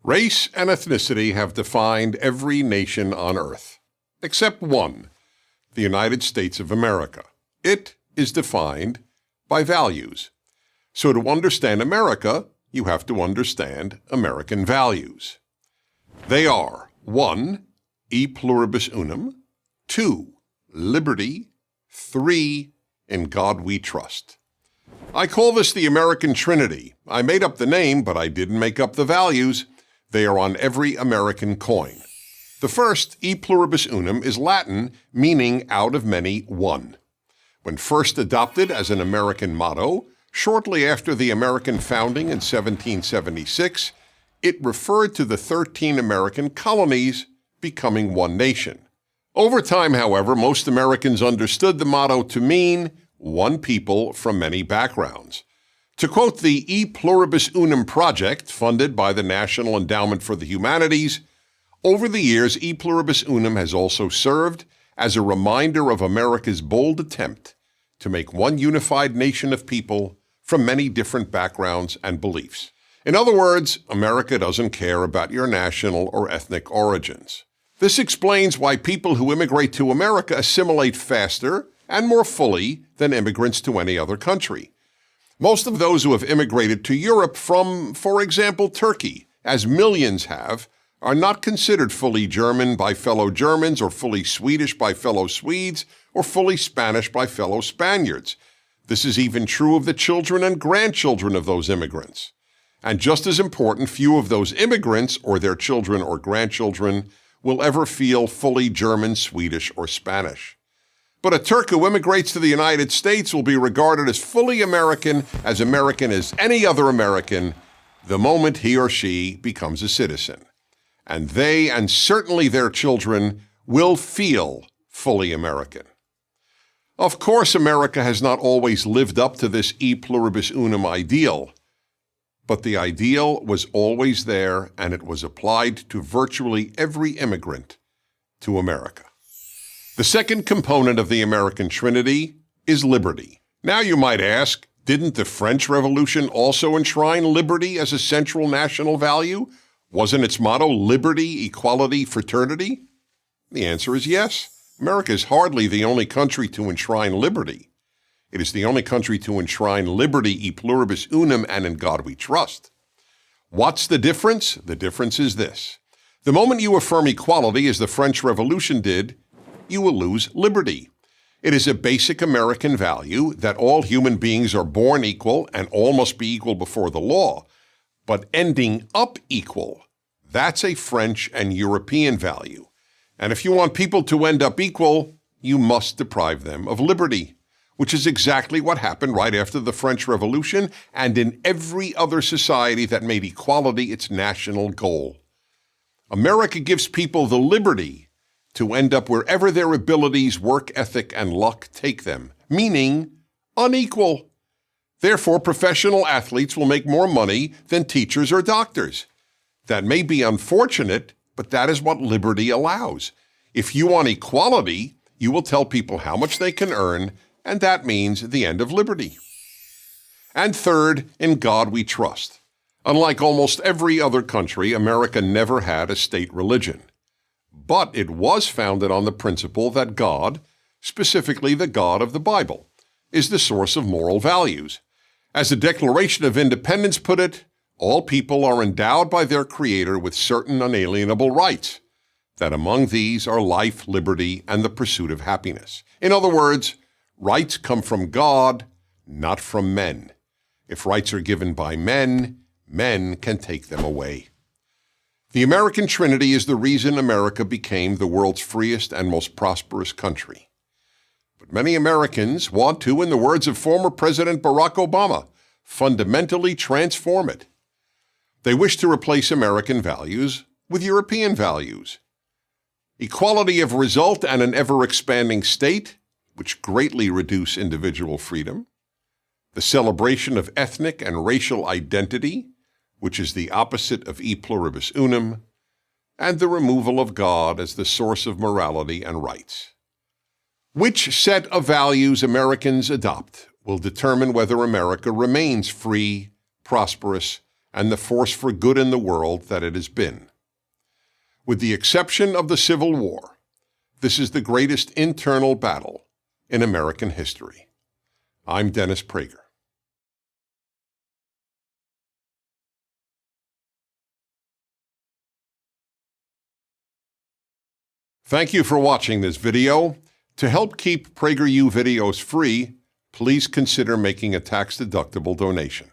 Race and ethnicity have defined every nation on earth, except one, the United States of America. It is defined by values. So to understand America, you have to understand American values. They are 1. E Pluribus Unum, 2. Liberty, 3. In God we trust. I call this the American Trinity. I made up the name, but I didn't make up the values. They are on every American coin. The first, E Pluribus Unum, is Latin, meaning out of many, one. When first adopted as an American motto, shortly after the American founding in 1776, it referred to the 13 American colonies becoming one nation. Over time, however, most Americans understood the motto to mean one people from many backgrounds. To quote the E Pluribus Unum Project, funded by the National Endowment for the Humanities, over the years, E Pluribus Unum has also served as a reminder of America's bold attempt to make one unified nation of people from many different backgrounds and beliefs. In other words, America doesn't care about your national or ethnic origins. This explains why people who immigrate to America assimilate faster and more fully than immigrants to any other country. Most of those who have immigrated to Europe from, for example, Turkey, as millions have, are not considered fully German by fellow Germans or fully Swedish by fellow Swedes or fully Spanish by fellow Spaniards. This is even true of the children and grandchildren of those immigrants. And just as important, few of those immigrants or their children or grandchildren will ever feel fully German, Swedish, or Spanish. But a Turk who immigrates to the United States will be regarded as fully American as any other American, the moment he or she becomes a citizen. And they, and certainly their children, will feel fully American. Of course, America has not always lived up to this E Pluribus Unum ideal, but the ideal was always there, and it was applied to virtually every immigrant to America. The second component of the American Trinity is liberty. Now you might ask, didn't the French Revolution also enshrine liberty as a central national value? Wasn't its motto liberty, equality, fraternity? The answer is yes. America is hardly the only country to enshrine liberty. It is the only country to enshrine liberty, E Pluribus Unum, and in God we trust. What's the difference? The difference is this. The moment you affirm equality, as the French Revolution did, you will lose liberty. It is a basic American value that all human beings are born equal and all must be equal before the law. But ending up equal, that's a French and European value. And if you want people to end up equal, you must deprive them of liberty, which is exactly what happened right after the French Revolution and in every other society that made equality its national goal. America gives people the liberty to end up wherever their abilities, work ethic, and luck take them, meaning unequal. Therefore, professional athletes will make more money than teachers or doctors. That may be unfortunate, but that is what liberty allows. If you want equality, you will tell people how much they can earn, and that means the end of liberty. And third, in God we trust. Unlike almost every other country, America never had a state religion. But it was founded on the principle that God, specifically the God of the Bible, is the source of moral values. As the Declaration of Independence put it, all people are endowed by their Creator with certain unalienable rights, that among these are life, liberty, and the pursuit of happiness. In other words, rights come from God, not from men. If rights are given by men, men can take them away. The American Trinity is the reason America became the world's freest and most prosperous country. But many Americans want to, in the words of former President Barack Obama, fundamentally transform it. They wish to replace American values with European values. Equality of result and an ever-expanding state, which greatly reduce individual freedom. The celebration of ethnic and racial identity, which is the opposite of E Pluribus Unum, and the removal of God as the source of morality and rights. Which set of values Americans adopt will determine whether America remains free, prosperous, and the force for good in the world that it has been. With the exception of the Civil War, this is the greatest internal battle in American history. I'm Dennis Prager. Thank you for watching this video. To help keep PragerU videos free, please consider making a tax-deductible donation.